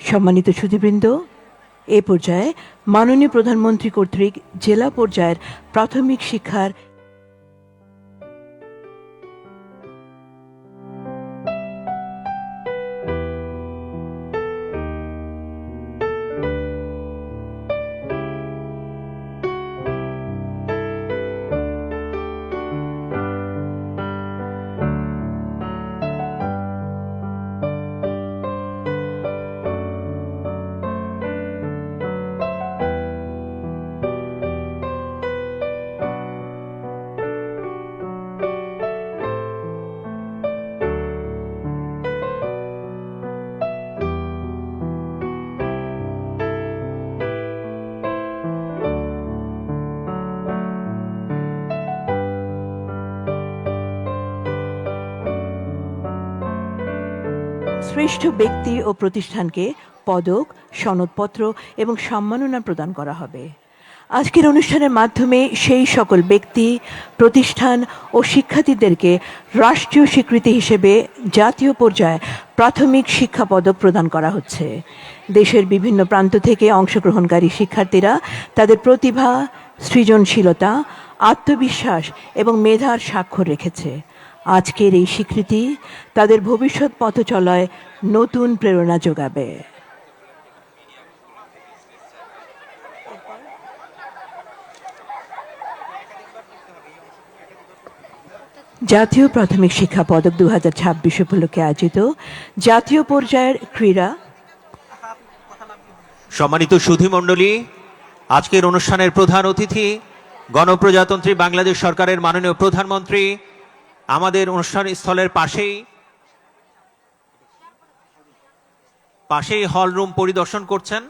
সম্মানিত সুধীবৃন্দ, এ পর্যায়ে মাননীয় প্রধানমন্ত্রী কর্তৃক জেলা পর্যায়ের প্রাথমিক শিক্ষার শ্রেষ্ঠ ব্যক্তি ও প্রতিষ্ঠানকে পদক, সনদপত্র এবং সম্মাননা প্রদান করা হবে। আজকের অনুষ্ঠানের মাধ্যমে সেই সকল ব্যক্তি, প্রতিষ্ঠান ও শিক্ষার্থীদেরকে রাষ্ট্রীয় স্বীকৃতি হিসেবে জাতীয় পর্যায়ে প্রাথমিক শিক্ষা পদক প্রদান করা হচ্ছে। দেশের বিভিন্ন প্রান্ত থেকে অংশগ্রহণকারী শিক্ষার্থীরা তাদের প্রতিভা, সৃজনশীলতা, আত্মবিশ্বাস এবং মেধার স্বাক্ষর রেখেছে। আজকের এই স্বীকৃতি তাদের ভবিষ্যৎ পথ চলায় নতুন প্রেরণা যোগাবে। জাতীয় প্রাথমিক শিক্ষা পদক 2026 উপলক্ষে আয়োজিত জাতীয় পর্যায়ের ক্রীড়া। সম্মানিত সুধীমণ্ডলী, আজকের অনুষ্ঠানের প্রধান অতিথি গণপ্রজাতন্ত্রী বাংলাদেশ সরকারের মাননীয় প্রধানমন্ত্রী আমাদের অনুষ্ঠান স্থলের পাশেই হল রুম পরিদর্শন করছেন।